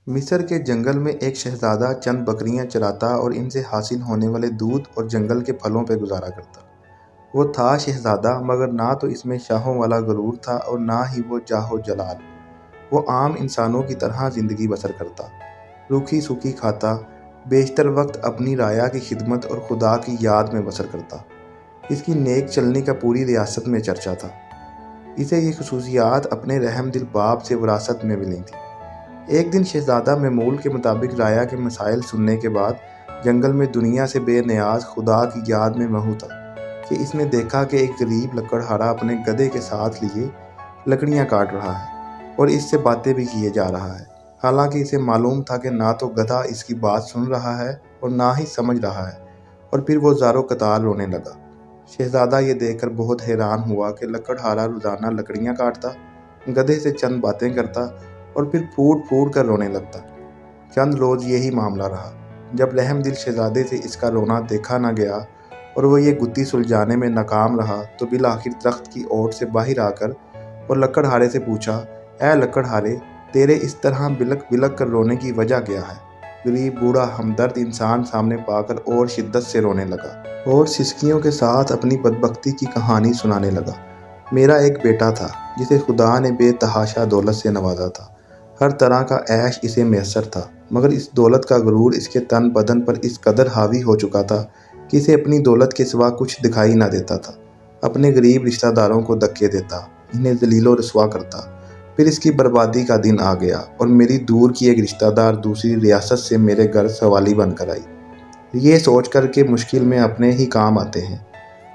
مصر کے جنگل میں ایک شہزادہ چند بکریاں چراتا اور ان سے حاصل ہونے والے دودھ اور جنگل کے پھلوں پہ گزارا کرتا۔ وہ تھا شہزادہ، مگر نہ تو اس میں شاہوں والا غرور تھا اور نہ ہی وہ جاہ و جلال۔ وہ عام انسانوں کی طرح زندگی بسر کرتا، روکھی سوکھی کھاتا، بیشتر وقت اپنی رعایا کی خدمت اور خدا کی یاد میں بسر کرتا۔ اس کی نیک چلنی کا پوری ریاست میں چرچا تھا۔ اسے یہ خصوصیات اپنے رحم دل باپ سے وراثت میں ملی تھیں۔ ایک دن شہزادہ معمول کے مطابق رعایا کے مسائل سننے کے بعد جنگل میں دنیا سے بے نیاز خدا کی یاد میں مہو تھا کہ اس نے دیکھا کہ ایک غریب لکڑہارا اپنے گدھے کے ساتھ لیے لکڑیاں کاٹ رہا ہے اور اس سے باتیں بھی کیے جا رہا ہے، حالانکہ اسے معلوم تھا کہ نہ تو گدھا اس کی بات سن رہا ہے اور نہ ہی سمجھ رہا ہے۔ اور پھر وہ زارو قطار رونے لگا۔ شہزادہ یہ دیکھ کر بہت حیران ہوا کہ لکڑہارا روزانہ لکڑیاں کاٹتا، گدھے سے چند باتیں کرتا اور پھر پھوٹ پھوٹ کر رونے لگتا۔ چند روز یہی معاملہ رہا۔ جب رحم دل شہزادے سے اس کا رونا دیکھا نہ گیا اور وہ یہ گتھی سلجھانے میں ناکام رہا تو بالآخر درخت کی اوٹ سے باہر آ کر اور لکڑہارے سے پوچھا، اے لکڑہارے، تیرے اس طرح بلک بلک کر رونے کی وجہ کیا ہے؟ غریب بوڑھا ہمدرد انسان سامنے پا کر اور شدت سے رونے لگا اور سسکیوں کے ساتھ اپنی بدبختی کی کہانی سنانے لگا۔ میرا ایک بیٹا تھا جسے خدا نے بے تحاشا دولت سے نوازا تھا۔ ہر طرح کا عیش اسے میسر تھا، مگر اس دولت کا غرور اس کے تن بدن پر اس قدر حاوی ہو چکا تھا کہ اسے اپنی دولت کے سوا کچھ دکھائی نہ دیتا تھا۔ اپنے غریب رشتہ داروں کو دھکے دیتا، انہیں ذلیل و رسوا کرتا۔ پھر اس کی بربادی کا دن آ گیا اور میری دور کی ایک رشتہ دار دوسری ریاست سے میرے گھر سوالی بن کر آئی، یہ سوچ کر کہ مشکل میں اپنے ہی کام آتے ہیں۔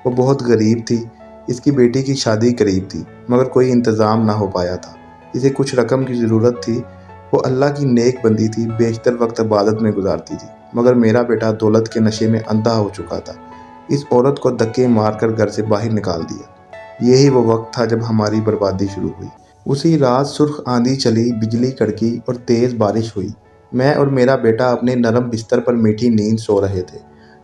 وہ بہت غریب تھی، اس کی بیٹی کی شادی قریب تھی، مگر کوئی انتظام نہ ہو پایا تھا۔ اسے کچھ رقم کی ضرورت تھی۔ وہ اللہ کی نیک بندی تھی، بیشتر وقت عبادت میں گزارتی تھی، مگر میرا بیٹا دولت کے نشے میں اندھا ہو چکا تھا۔ اس عورت کو دھکے مار کر گھر سے باہر نکال دیا۔ یہی وہ وقت تھا جب ہماری بربادی شروع ہوئی۔ اسی رات سرخ آندھی چلی، بجلی کڑکی اور تیز بارش ہوئی۔ میں اور میرا بیٹا اپنے نرم بستر پر میٹھی نیند سو رہے تھے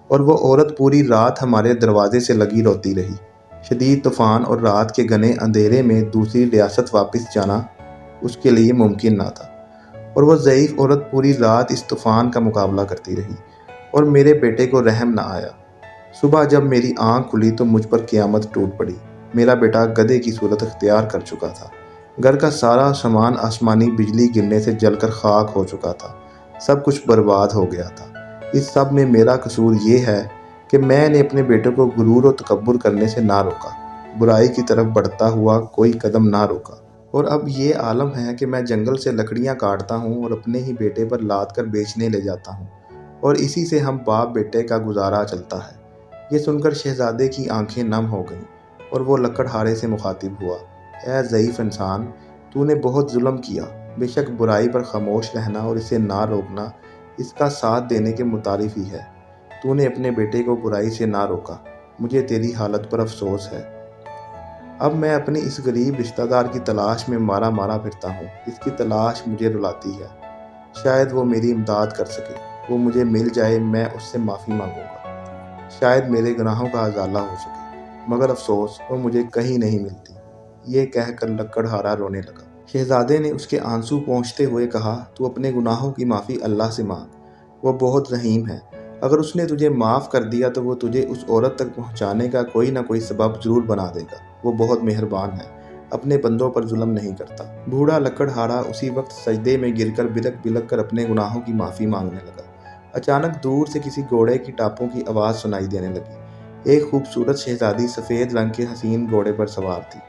اور وہ عورت پوری رات ہمارے دروازے سے لگی روتی رہی۔ شدید طوفان اور رات کے گھنے اندھیرے میں دوسری ریاست واپس جانا اس کے لیے ممکن نہ تھا، اور وہ ضعیف عورت پوری رات اس طوفان کا مقابلہ کرتی رہی اور میرے بیٹے کو رحم نہ آیا۔ صبح جب میری آنکھ کھلی تو مجھ پر قیامت ٹوٹ پڑی۔ میرا بیٹا گدھے کی صورت اختیار کر چکا تھا۔ گھر کا سارا سامان آسمانی بجلی گرنے سے جل کر خاک ہو چکا تھا۔ سب کچھ برباد ہو گیا تھا۔ اس سب میں میرا قصور یہ ہے کہ میں نے اپنے بیٹے کو غرور و تکبر کرنے سے نہ روکا، برائی کی طرف بڑھتا ہوا کوئی قدم نہ روکا۔ اور اب یہ عالم ہے کہ میں جنگل سے لکڑیاں کاٹتا ہوں اور اپنے ہی بیٹے پر لاد کر بیچنے لے جاتا ہوں، اور اسی سے ہم باپ بیٹے کا گزارا چلتا ہے۔ یہ سن کر شہزادے کی آنکھیں نم ہو گئیں اور وہ لکڑہارے سے مخاطب ہوا، اے ضعیف انسان، تو نے بہت ظلم کیا۔ بے شک برائی پر خاموش رہنا اور اسے نہ روکنا اس کا ساتھ دینے کے مترادف ہی ہے۔ تو نے اپنے بیٹے کو برائی سے نہ روکا، مجھے تیری حالت پر افسوس ہے۔ اب میں اپنی اس غریب رشتہ دار کی تلاش میں مارا مارا پھرتا ہوں۔ اس کی تلاش مجھے رلاتی ہے۔ شاید وہ میری امداد کر سکے، وہ مجھے مل جائے، میں اس سے معافی مانگوں گا، شاید میرے گناہوں کا ازالہ ہو سکے، مگر افسوس وہ مجھے کہیں نہیں ملتی۔ یہ کہہ کر لکڑہارا رونے لگا۔ شہزادے نے اس کے آنسو پونچھتے ہوئے کہا، تو اپنے گناہوں کی معافی اللہ سے مانگ، وہ بہت رحیم ہے۔ اگر اس نے تجھے معاف کر دیا تو وہ تجھے اس عورت تک پہنچانے کا کوئی نہ کوئی سبب ضرور بنا دے گا۔ وہ بہت مہربان ہے، اپنے بندوں پر ظلم نہیں کرتا۔ بوڑھا لکڑہارا اسی وقت سجدے میں گر کر بلک بلک کر اپنے گناہوں کی معافی مانگنے لگا۔ اچانک دور سے کسی گھوڑے کی ٹاپوں کی آواز سنائی دینے لگی۔ ایک خوبصورت شہزادی سفید رنگ کے حسین گھوڑے پر سوار تھی۔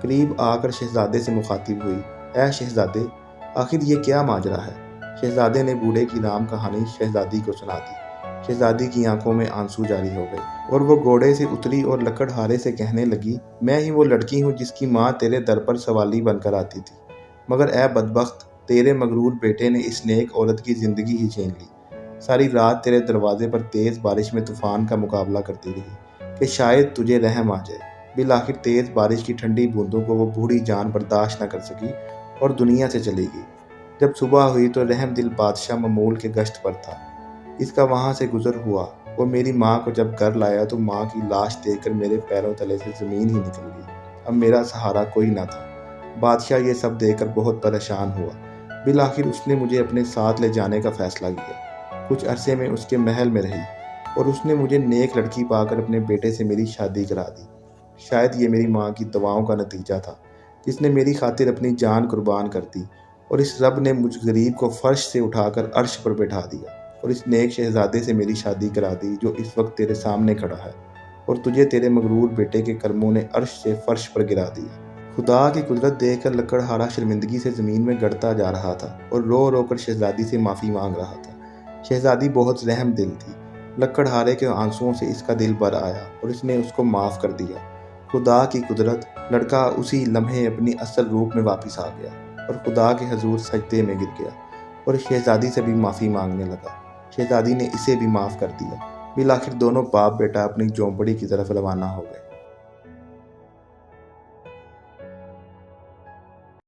قریب آ کر شہزادے سے مخاطب ہوئی، اے شہزادے، آخر یہ کیا ماجرا ہے؟ شہزادے نے بوڑھے کی رام کہانی شہزادی کو سنا دی۔ شہزادی کی آنکھوں میں آنسو جاری ہو گئے اور وہ گھوڑے سے اتری اور لکڑہارے سے کہنے لگی، میں ہی وہ لڑکی ہوں جس کی ماں تیرے در پر سوالی بن کر آتی تھی، مگر اے بدبخت، تیرے مغرور بیٹے نے اس نیک عورت کی زندگی ہی چھین لی۔ ساری رات تیرے دروازے پر تیز بارش میں طوفان کا مقابلہ کرتی رہی کہ شاید تجھے رحم آ جائے۔ بالآخر تیز بارش کی ٹھنڈی بوندوں کو وہ بوڑھی جان برداشت نہ کر سکی اور دنیا سے چلی گئی۔ جب صبح ہوئی تو رحم دل بادشاہ معمول کے گشت پر تھا۔ اس کا وہاں سے گزر ہوا۔ وہ میری ماں کو جب گھر لایا تو ماں کی لاش دیکھ کر میرے پیروں تلے سے زمین ہی نکل گئی۔ اب میرا سہارا کوئی نہ تھا۔ بادشاہ یہ سب دیکھ کر بہت پریشان ہوا۔ بالآخر اس نے مجھے اپنے ساتھ لے جانے کا فیصلہ کیا۔ کچھ عرصے میں اس کے محل میں رہی اور اس نے مجھے نیک لڑکی پا کر اپنے بیٹے سے میری شادی کرا دی۔ شاید یہ میری ماں کی دعاؤں کا نتیجہ تھا، جس نے میری خاطر اپنی جان قربان کر دی، اور اس رب نے مجھ غریب کو فرش سے اٹھا کر عرش پر بٹھا دیا اور اس نیک شہزادے سے میری شادی کرا دی جو اس وقت تیرے سامنے کھڑا ہے، اور تجھے تیرے مغرور بیٹے کے کرموں نے عرش سے فرش پر گرا دیا۔ خدا کی قدرت دیکھ کر لکڑہارا شرمندگی سے زمین میں گڑتا جا رہا تھا اور رو رو کر شہزادی سے معافی مانگ رہا تھا۔ شہزادی بہت رحم دل تھی۔ لکڑہارے کے آنسوؤں سے اس کا دل بھر آیا اور اس نے اس کو معاف کر دیا۔ خدا کی قدرت، لڑکا اسی لمحے اپنی اصل روپ میں واپس آ گیا اور خدا کے حضور سجدے میں گر گیا اور شہزادی سے بھی معافی مانگنے لگا۔ شہزادی نے اسے بھی معاف کر دیا۔ بالآخر دونوں باپ بیٹا اپنی جھونپڑی کی طرف روانہ ہو گئے۔